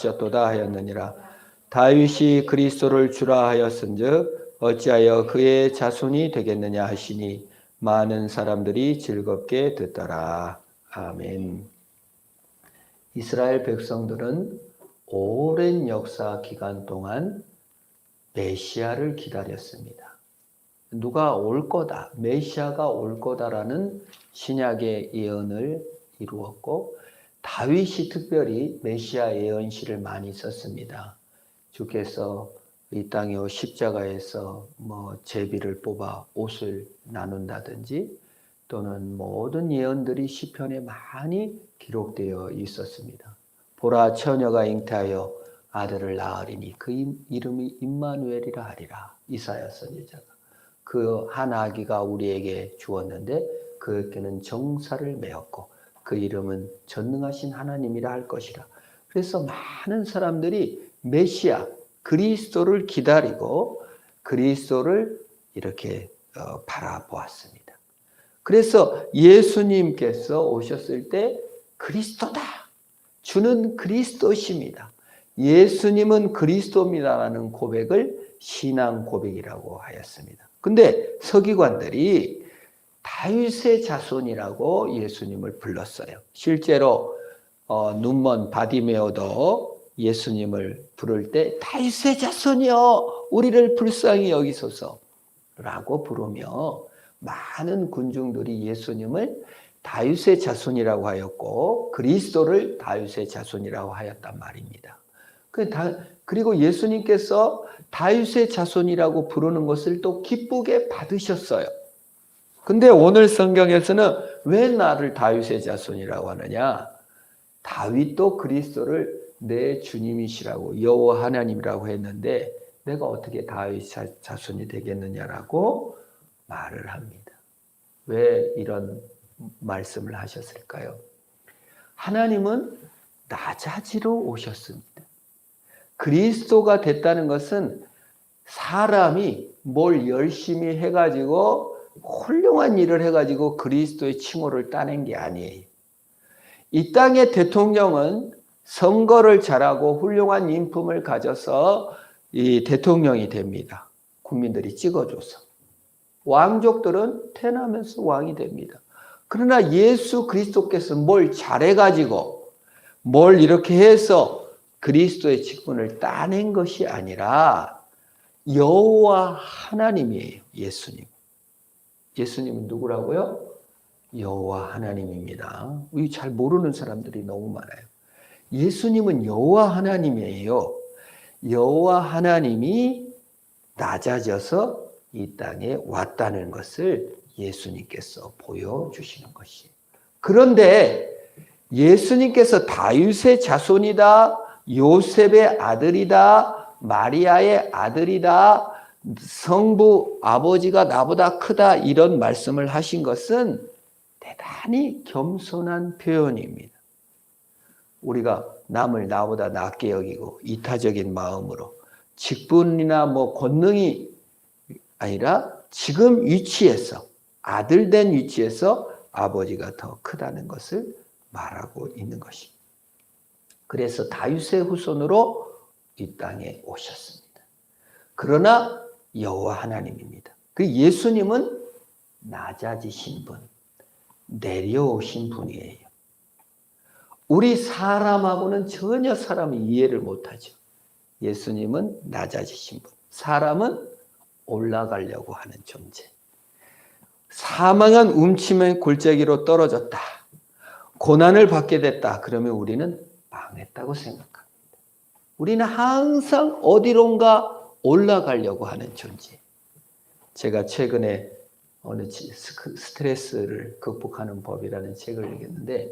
하셨도다 하였느니라. 다윗이 그리스도를 주라 하였은즉 어찌하여 그의 자손이 되겠느냐 하시니 많은 사람들이 즐겁게 듣더라. 아멘. 이스라엘 백성들은 오랜 역사 기간 동안 메시아를 기다렸습니다. 누가 올 거다, 메시아가 올 거다라는 신약의 예언을 이루었고, 다윗이 특별히 메시아 예언시를 많이 썼습니다. 주께서 이 땅에 십자가에서 제비를 뽑아 옷을 나눈다든지, 또는 모든 예언들이 시편에 많이 기록되어 있었습니다. 보라, 처녀가 잉태하여 아들을 낳으리니 그 이름이 임마누엘이라 하리라. 이사야 선지자가 그 한 아기가 우리에게 주었는데 그에게는 정사를 메었고 그 이름은 전능하신 하나님이라 할 것이라. 그래서 많은 사람들이 메시아 그리스도를 기다리고 그리스도를 이렇게 바라보았습니다. 그래서 예수님께서 오셨을 때 그리스도다, 주는 그리스도십니다, 예수님은 그리스도입니다라는 고백을 신앙 고백이라고 하였습니다. 근데 서기관들이 다윗의 자손이라고 예수님을 불렀어요. 실제로 눈먼 바디메오도 예수님을 부를 때 다윗의 자손이여 우리를 불쌍히 여기소서라고 부르며 많은 군중들이 예수님을 다윗의 자손이라고 하였고 그리스도를 다윗의 자손이라고 하였단 말입니다. 그리고 예수님께서 다윗의 자손이라고 부르는 것을 또 기쁘게 받으셨어요. 근데 오늘 성경에서는 왜 나를 다윗의 자손이라고 하느냐? 다윗도 그리스도를 내 주님이시라고 여호와 하나님이라고 했는데 내가 어떻게 다윗 자손이 되겠느냐라고 말을 합니다. 왜 이런 말씀을 하셨을까요? 하나님은 낮아지러 오셨습니다. 그리스도가 됐다는 것은 사람이 뭘 열심히 해가지고 훌륭한 일을 해가지고 그리스도의 칭호를 따낸 게 아니에요. 이 땅의 대통령은 선거를 잘하고 훌륭한 인품을 가져서 이 대통령이 됩니다. 국민들이 찍어줘서. 왕족들은 태어나면서 왕이 됩니다. 그러나 예수 그리스도께서 뭘 잘해가지고 뭘 이렇게 해서 그리스도의 직분을 따낸 것이 아니라 여호와 하나님이에요. 예수님. 예수님은 누구라고요? 여호와 하나님입니다. 우리 잘 모르는 사람들이 너무 많아요. 예수님은 여호와 하나님이에요. 여호와 하나님이 낮아져서 이 땅에 왔다는 것을 예수님께서 보여주시는 것이에요. 그런데 예수님께서 다윗의 자손이다, 요셉의 아들이다, 마리아의 아들이다, 성부 아버지가 나보다 크다 이런 말씀을 하신 것은 대단히 겸손한 표현입니다. 우리가 남을 나보다 낮게 여기고 이타적인 마음으로 직분이나 권능이 아니라 지금 위치에서 아들 된 위치에서 아버지가 더 크다는 것을 말하고 있는 것입니다. 그래서 다윗의 후손으로 이 땅에 오셨습니다. 그러나 여호와 하나님입니다. 그 예수님은 낮아지신 분, 내려오신 분이에요. 우리 사람하고는 전혀 사람이 이해를 못하죠. 예수님은 낮아지신 분, 사람은 올라가려고 하는 존재. 사망한 움침의 골짜기로 떨어졌다, 고난을 받게 됐다, 그러면 우리는 망했다고 생각합니다. 우리는 항상 어디론가 올라가려고 하는 존재. 제가 최근에 어느 스트레스를 극복하는 법이라는 책을 읽었는데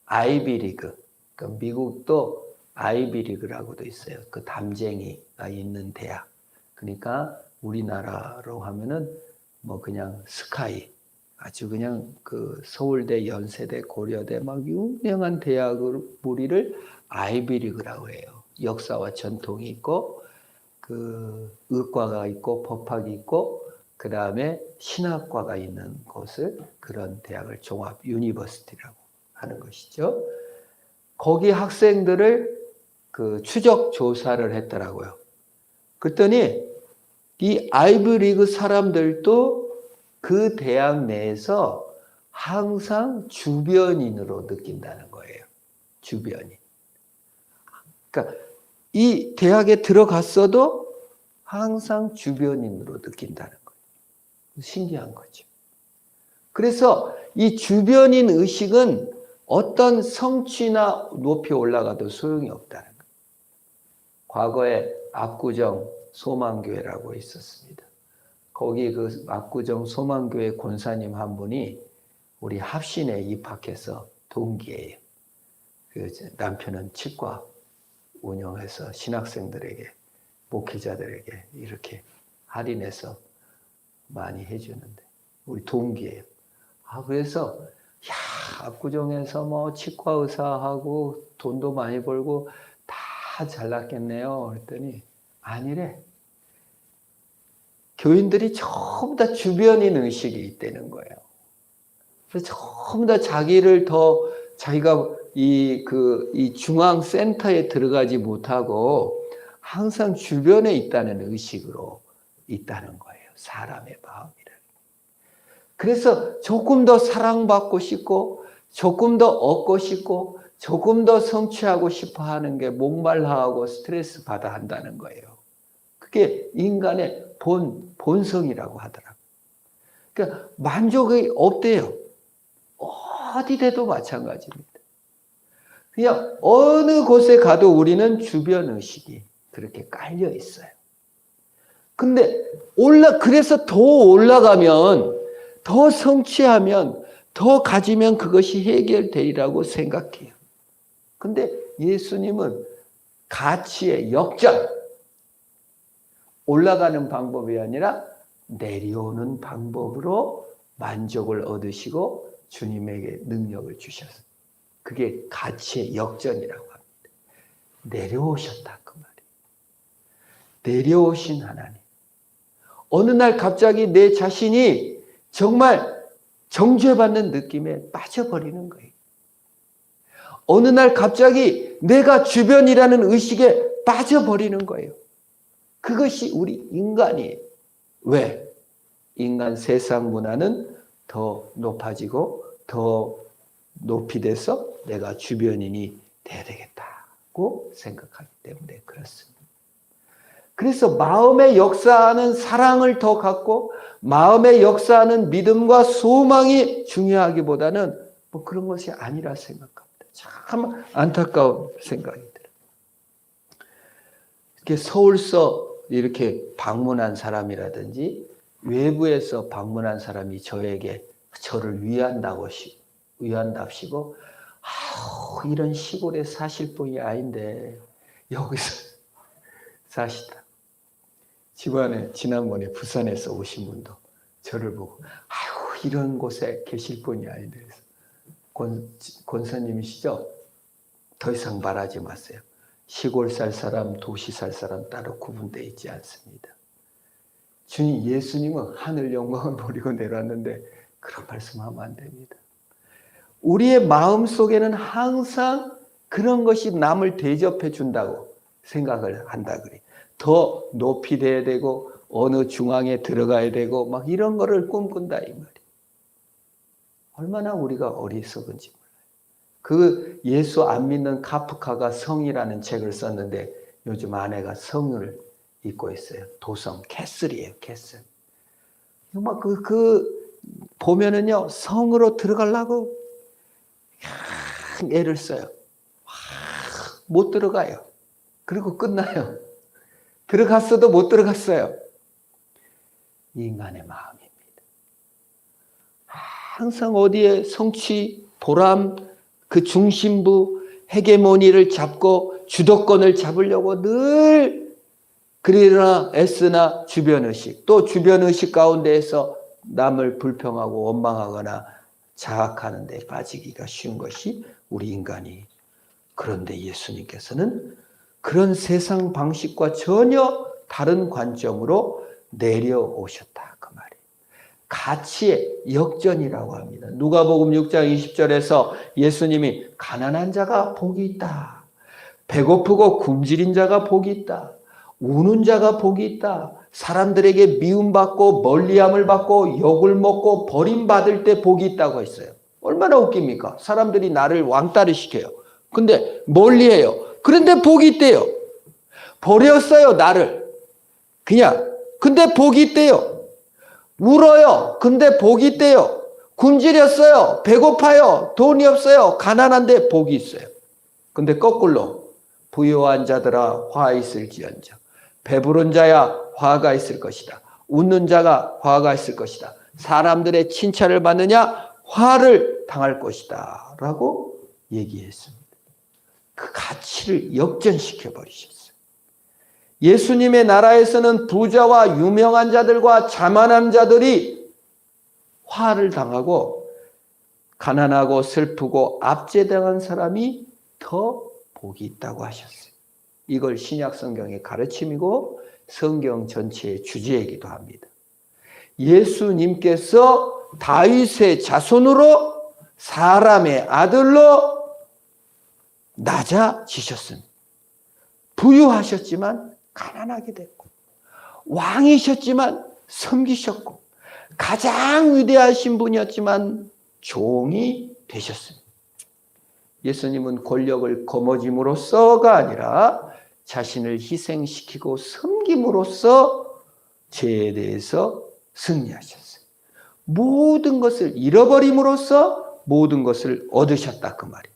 아이비리그, 그러니까 미국도 아이비리그라고도 있어요. 그 담쟁이가 있는 대학. 그러니까 우리나라로 하면은 그냥 스카이, 아주 그냥 그 서울대, 연세대, 고려대 막 유명한 대학을 무리를 아이비리그라고 해요. 역사와 전통이 있고 그 의과가 있고 법학이 있고 그 다음에 신학과가 있는 곳을, 그런 대학을 종합 유니버시티라고 하는 것이죠. 거기 학생들을 그 추적 조사를 했더라고요. 그랬더니 이 아이브리그 사람들도 그 대학 내에서 항상 주변인으로 느낀다는 거예요. 주변인. 그러니까 이 대학에 들어갔어도 항상 주변인으로 느낀다는 거예요. 신기한 거죠. 그래서 이 주변인 의식은 어떤 성취나 높이 올라가도 소용이 없다는 거예요. 과거에 압구정 소망교회라고 있었습니다. 거기 그 압구정 소망교회 권사님 한 분이 우리 합신에 입학해서 동기예요. 그 남편은 치과 운영해서 신학생들에게, 목회자들에게 이렇게 할인해서 많이 해주는데 우리 동기예요. 그래서 압구정에서 뭐 치과 의사하고 돈도 많이 벌고 다 잘났겠네요. 그랬더니 아니래. 교인들이 전부 다 주변인 의식이 있다는 거예요. 그래서 전부 다 자기를 더 자기가 이 중앙 센터에 들어가지 못하고 항상 주변에 있다는 의식으로 있다는 거예요. 사람의 마음이라는. 그래서 조금 더 사랑받고 싶고, 조금 더 얻고 싶고, 조금 더 성취하고 싶어 하는 게 목말라하고 스트레스 받아 한다는 거예요. 그게 인간의 본성이라고 하더라고요. 그러니까 만족이 없대요. 어디 돼도 마찬가지입니다. 그냥 어느 곳에 가도 우리는 주변 의식이 그렇게 깔려 있어요. 근데 그래서 더 올라가면, 더 성취하면, 더 가지면 그것이 해결되리라고 생각해요. 근데 예수님은 가치의 역전, 올라가는 방법이 아니라 내려오는 방법으로 만족을 얻으시고 주님에게 능력을 주셨어요. 그게 가치의 역전이라고 합니다. 내려오셨다 그 말이에요. 내려오신 하나님. 어느 날 갑자기 내 자신이 정말 정죄받는 느낌에 빠져버리는 거예요. 어느 날 갑자기 내가 주변이라는 의식에 빠져버리는 거예요. 그것이 우리 인간이에요. 왜? 인간 세상 문화는 더 높아지고 더 높이 돼서 내가 주변인이 돼야 되겠다고 생각하기 때문에 그렇습니다. 그래서 마음의 역사하는 사랑을 더 갖고 마음의 역사하는 믿음과 소망이 중요하기보다는 뭐 그런 것이 아니라 생각합니다. 참 안타까운 생각이 들어요. 이렇게 서울서 이렇게 방문한 사람이라든지 외부에서 방문한 사람이 저를 위한답시고 이런 시골에 사실 분이 아닌데 여기서 사시다. 집안에 지난번에 부산에서 오신 분도 저를 보고 이런 곳에 계실 분이 아닌데 권사님이시죠? 더 이상 말하지 마세요. 시골 살 사람, 도시 살 사람 따로 구분되어 있지 않습니다. 주님 예수님은 하늘 영광을 버리고 내려왔는데 그런 말씀하면 안 됩니다. 우리의 마음 속에는 항상 그런 것이 남을 대접해 준다고 생각을 한다 그래요. 더 높이 돼야 되고 어느 중앙에 들어가야 되고 막 이런 거를 꿈꾼다 이 말이에요. 얼마나 우리가 어리석은지 몰라요. 그 예수 안 믿는 카프카가 성이라는 책을 썼는데 요즘 아내가 성을 읽고 있어요. 도성 캐슬이에요. 캐슬. 막 보면은요 성으로 들어가려고 애를 써요. 못 들어가요. 그리고 끝나요. 들어갔어도 못 들어갔어요. 인간의 마음입니다. 항상 어디에 성취, 보람, 그 중심부, 헤게모니를 잡고 주도권을 잡으려고 늘 그러나 애쓰나 주변의식, 또 주변의식 가운데에서 남을 불평하고 원망하거나 자학하는 데 빠지기가 쉬운 것이 우리 인간이. 그런데 예수님께서는 그런 세상 방식과 전혀 다른 관점으로 내려오셨다 그 말이에요. 가치의 역전이라고 합니다. 누가복음 6장 20절에서 예수님이 가난한 자가 복이 있다, 배고프고 굶주린 자가 복이 있다. 우는 자가 복이 있다. 사람들에게 미움받고 멀리함을 받고 욕을 먹고 버림받을 때 복이 있다고 했어요. 얼마나 웃깁니까? 사람들이 나를 왕따를 시켜요. 근데 멀리해요. 그런데 복이 있대요. 버렸어요, 나를. 그냥. 근데 복이 있대요. 울어요. 근데 복이 있대요. 굶주렸어요. 배고파요. 돈이 없어요. 가난한데 복이 있어요. 근데 거꾸로 부유한 자들아 화 있을지언정. 배부른 자야 화가 있을 것이다. 웃는 자가 화가 있을 것이다. 사람들의 칭찬을 받느냐 화를 당할 것이다 라고 얘기했습니다. 그 가치를 역전시켜 버리셨어요. 예수님의 나라에서는 부자와 유명한 자들과 자만한 자들이 화를 당하고 가난하고 슬프고 압제당한 사람이 더 복이 있다고 하셨어요. 이걸 신약 성경의 가르침이고 성경 전체의 주제이기도 합니다. 예수님께서 다윗의 자손으로 사람의 아들로 낮아지셨습니다. 부유하셨지만 가난하게 됐고 왕이셨지만 섬기셨고 가장 위대하신 분이었지만 종이 되셨습니다. 예수님은 권력을 거머쥘으로써가 아니라 자신을 희생시키고 섬김으로써 죄에 대해서 승리하셨어요. 모든 것을 잃어버림으로써 모든 것을 얻으셨다 그 말이에요.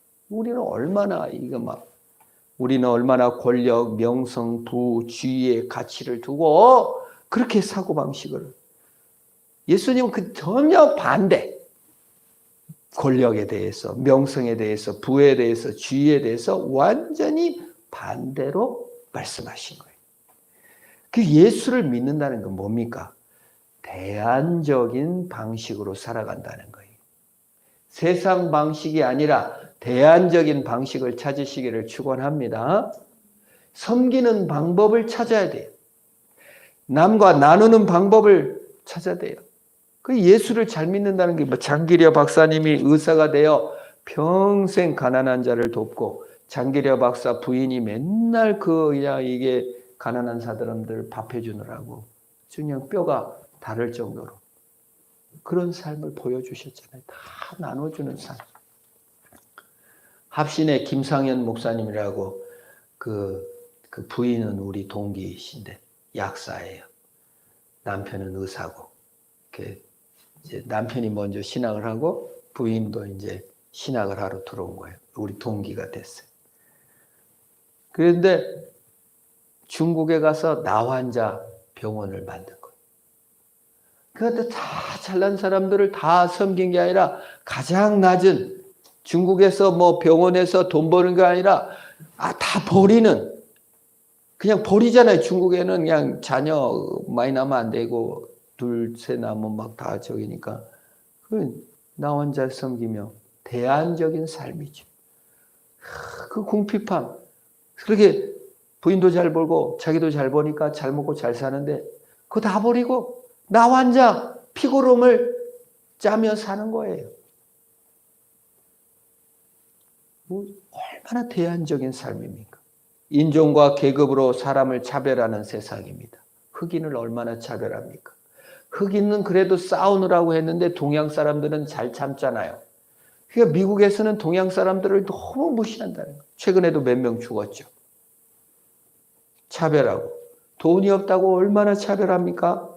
우리는 얼마나 권력, 명성, 부, 지위의 가치를 두고 그렇게 사고방식을. 예수님은 그 전혀 반대. 권력에 대해서, 명성에 대해서, 부에 대해서, 지위에 대해서 완전히 반대로 말씀하신 거예요. 그 예수를 믿는다는 건 뭡니까? 대안적인 방식으로 살아간다는 거예요. 세상 방식이 아니라 대안적인 방식을 찾으시기를 축원합니다. 섬기는 방법을 찾아야 돼요. 남과 나누는 방법을 찾아야 돼요. 그 예수를 잘 믿는다는 게 장기려 박사님이 의사가 되어 평생 가난한 자를 돕고 장기려 박사 부인이 맨날 그냥 이게 가난한 사람들 밥해 주느라고 그냥 뼈가 다를 정도로 그런 삶을 보여주셨잖아요. 다 나눠주는 삶. 합신의 김상현 목사님이라고 그 부인은 우리 동기이신데 약사예요. 남편은 의사고. 이제 남편이 먼저 신학을 하고 부인도 이제 신학을 하러 들어온 거예요. 우리 동기가 됐어요. 그런데 중국에 가서 나환자 병원을 만든 거예요. 그런데 다 잘난 사람들을 다 섬긴 게 아니라 가장 낮은 중국에서 뭐 병원에서 돈 버는 게 아니라 다 버리는 그냥 버리잖아요. 중국에는 그냥 자녀 많이 나면 안 되고 둘, 셋 나면 막 다 저기니까 나 혼자 섬기며 대안적인 삶이죠. 그 궁핍함 그렇게 부인도 잘 벌고 자기도 잘 버니까 잘 먹고 잘 사는데 그거 다 버리고 나 혼자 피고름을 짜며 사는 거예요. 얼마나 대안적인 삶입니까? 인종과 계급으로 사람을 차별하는 세상입니다. 흑인을 얼마나 차별합니까? 흑인은 그래도 싸우느라고 했는데 동양 사람들은 잘 참잖아요. 그러니까 미국에서는 동양 사람들을 너무 무시한다는 거예요. 최근에도 몇 명 죽었죠. 차별하고. 돈이 없다고 얼마나 차별합니까?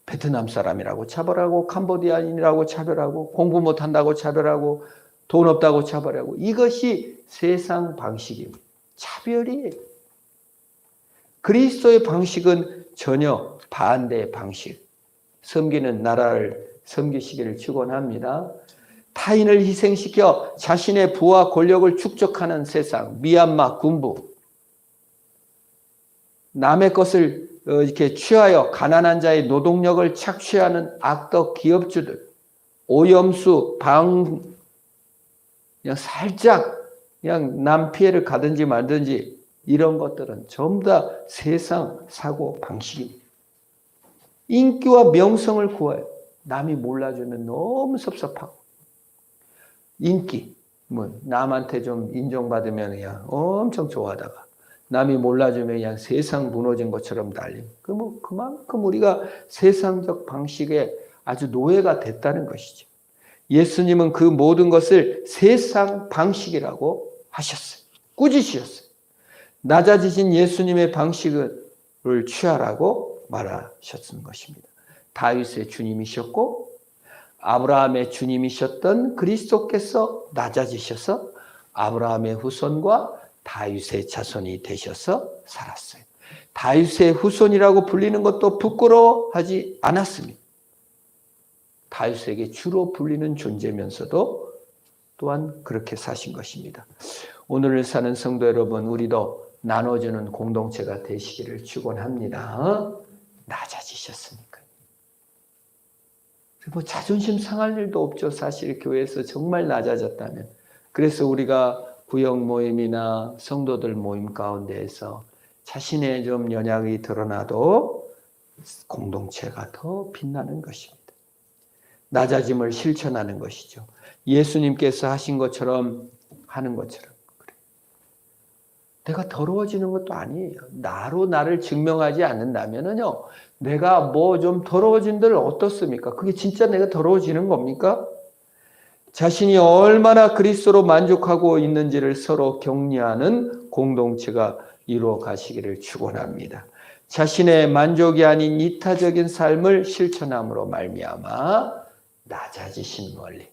베트남 사람이라고 차별하고 캄보디아인이라고 차별하고 공부 못한다고 차별하고 돈 없다고 차별하고 이것이 세상 방식입니다. 차별이에요. 그리스도의 방식은 전혀 반대의 방식. 섬기는 나라를 섬기시기를 축원합니다. 타인을 희생시켜 자신의 부와 권력을 축적하는 세상, 미얀마 군부. 남의 것을 이렇게 취하여 가난한 자의 노동력을 착취하는 악덕 기업주들, 오염수, 그냥 살짝 그냥 남 피해를 가든지 말든지 이런 것들은 전부 다 세상 사고 방식입니다. 인기와 명성을 구해요. 남이 몰라주면 너무 섭섭하고. 인기, 뭐 남한테 좀 인정받으면 그냥 엄청 좋아하다가 남이 몰라주면 그냥 세상 무너진 것처럼 달림. 뭐 그만큼 우리가 세상적 방식에 아주 노예가 됐다는 것이죠. 예수님은 그 모든 것을 세상 방식이라고 하셨어요. 꾸짖으셨어요. 낮아지신 예수님의 방식을 취하라고 말하셨던 것입니다. 다윗의 주님이셨고 아브라함의 주님이셨던 그리스도께서 낮아지셔서 아브라함의 후손과 다윗의 자손이 되셔서 살았어요. 다윗의 후손이라고 불리는 것도 부끄러워하지 않았습니다. 다윗에게 주로 불리는 존재면서도 또한 그렇게 사신 것입니다. 오늘을 사는 성도 여러분, 우리도 나눠주는 공동체가 되시기를 축원합니다. 낮아지셨으니까요. 뭐 자존심 상할 일도 없죠. 사실 교회에서 정말 낮아졌다면. 그래서 우리가 구역 모임이나 성도들 모임 가운데에서 자신의 좀 연약이 드러나도 공동체가 더 빛나는 것입니다. 낮아짐을 실천하는 것이죠. 예수님께서 하신 것처럼 하는 것처럼. 그래. 내가 더러워지는 것도 아니에요. 나로 나를 증명하지 않는다면요. 내가 뭐 좀 더러워진들 어떻습니까? 그게 진짜 내가 더러워지는 겁니까? 자신이 얼마나 그리스도로 만족하고 있는지를 서로 격려하는 공동체가 이루어 가시기를 축원합니다. 자신의 만족이 아닌 이타적인 삶을 실천함으로 말미암아 낮아지신 원리.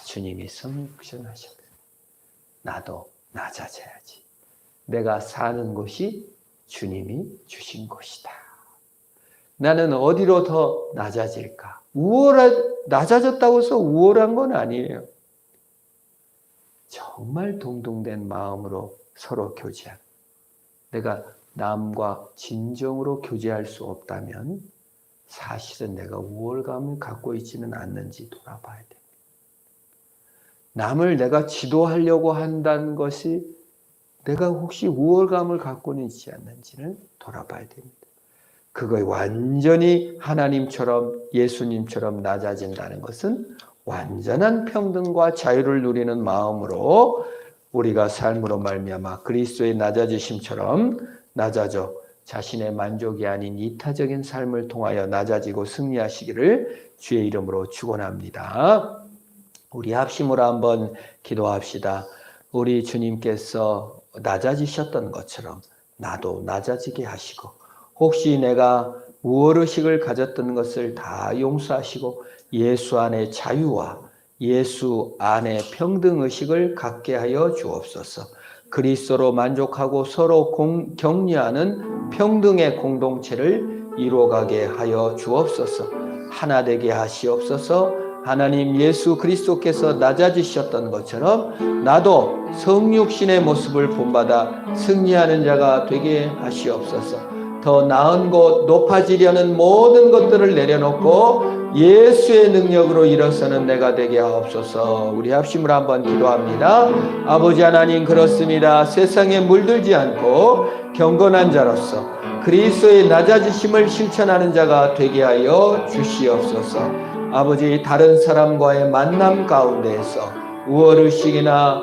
주님이 성육신하셨어요. 나도 낮아져야지. 내가 사는 곳이 주님이 주신 곳이다. 나는 어디로 더 낮아질까? 낮아졌다고 해서 우월한 건 아니에요. 정말 동동된 마음으로 서로 교제하는. 내가 남과 진정으로 교제할 수 없다면 사실은 내가 우월감을 갖고 있지는 않는지 돌아봐야 됩니다. 남을 내가 지도하려고 한다는 것이 내가 혹시 우월감을 갖고는 있지 않는지를 돌아봐야 됩니다. 그거 완전히 하나님처럼 예수님처럼 낮아진다는 것은 완전한 평등과 자유를 누리는 마음으로 우리가 삶으로 말미암아 그리스도의 낮아지심처럼 낮아져 자신의 만족이 아닌 이타적인 삶을 통하여 낮아지고 승리하시기를 주의 이름으로 축원합니다. 우리 합심으로 한번 기도합시다. 우리 주님께서 낮아지셨던 것처럼 나도 낮아지게 하시고 혹시 내가 우월의식을 가졌던 것을 다 용서하시고 예수 안의 자유와 예수 안의 평등의식을 갖게 하여 주옵소서. 그리스도로 만족하고 서로 격려하는 평등의 공동체를 이루어가게 하여 주옵소서. 하나 되게 하시옵소서. 하나님 예수 그리스도께서 낮아지셨던 것처럼 나도 성육신의 모습을 본받아 승리하는 자가 되게 하시옵소서. 더 나은 곳 높아지려는 모든 것들을 내려놓고 예수의 능력으로 일어서는 내가 되게 하옵소서. 우리 합심을 한번 기도합니다. 아버지 하나님, 그렇습니다. 세상에 물들지 않고 경건한 자로서 그리스도의 낮아지심을 실천하는 자가 되게 하여 주시옵소서. 아버지, 다른 사람과의 만남 가운데에서 우월의식이나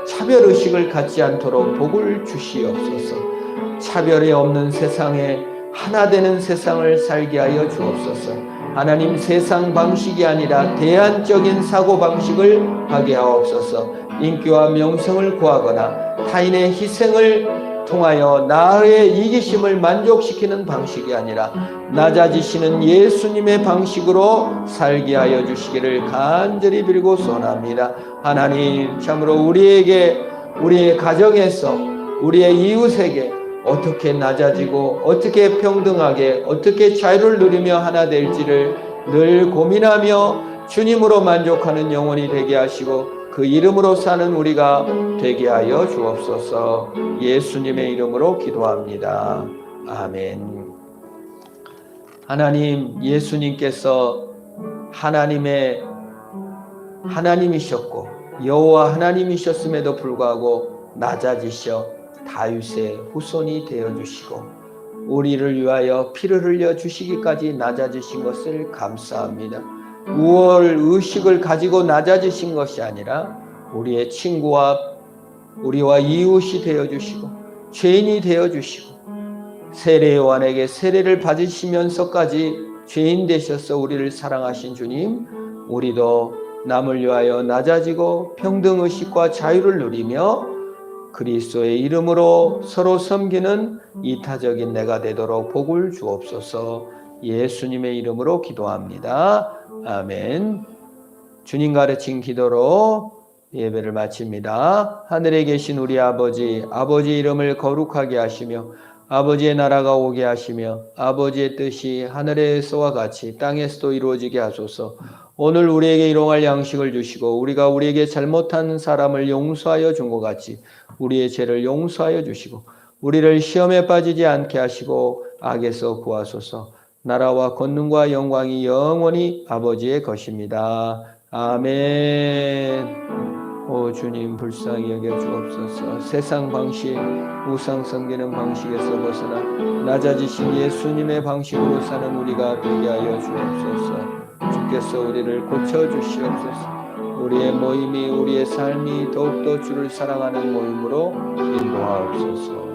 차별의식을 갖지 않도록 복을 주시옵소서. 차별이 없는 세상에 하나 되는 세상을 살게 하여 주옵소서. 하나님, 세상 방식이 아니라 대안적인 사고방식을 하게 하옵소서. 인기와 명성을 구하거나 타인의 희생을 통하여 나의 이기심을 만족시키는 방식이 아니라 낮아지시는 예수님의 방식으로 살게 하여 주시기를 간절히 빌고 소원합니다. 하나님, 참으로 우리에게, 우리의 가정에서, 우리의 이웃에게 어떻게 낮아지고 어떻게 평등하게 어떻게 자유를 누리며 하나 될지를 늘 고민하며 주님으로 만족하는 영혼이 되게 하시고 그 이름으로 사는 우리가 되게 하여 주옵소서. 예수님의 이름으로 기도합니다. 아멘. 하나님, 예수님께서 하나님이셨고 여호와 하나님이셨음에도 불구하고 낮아지셔 다윗의 후손이 되어주시고 우리를 위하여 피를 흘려 주시기까지 낮아지신 것을 감사합니다. 우월 의식을 가지고 낮아지신 것이 아니라 우리의 친구와 우리와 이웃이 되어주시고 죄인이 되어주시고 세례 요한에게 세례를 받으시면서까지 죄인 되셔서 우리를 사랑하신 주님, 우리도 남을 위하여 낮아지고 평등의식과 자유를 누리며 그리스도의 이름으로 서로 섬기는 이타적인 내가 되도록 복을 주옵소서. 예수님의 이름으로 기도합니다. 아멘. 주님 가르친 기도로 예배를 마칩니다. 하늘에 계신 우리 아버지, 아버지 이름을 거룩하게 하시며 아버지의 나라가 오게 하시며 아버지의 뜻이 하늘에서와 같이 땅에서도 이루어지게 하소서. 오늘 우리에게 일용할 양식을 주시고 우리가 우리에게 잘못한 사람을 용서하여 준 것 같이 우리의 죄를 용서하여 주시고 우리를 시험에 빠지지 않게 하시고 악에서 구하소서. 나라와 권능과 영광이 영원히 아버지의 것입니다. 아멘. 오 주님 불쌍히 여겨 주옵소서. 세상 방식, 우상 섬기는 방식에서 벗어나 낮아지신 예수님의 방식으로 사는 우리가 되게 하여 주옵소서. 주께서 우리를 고쳐주시옵소서. 우리의 모임이, 우리의 삶이 더욱더 주를 사랑하는 모임으로 인도하옵소서.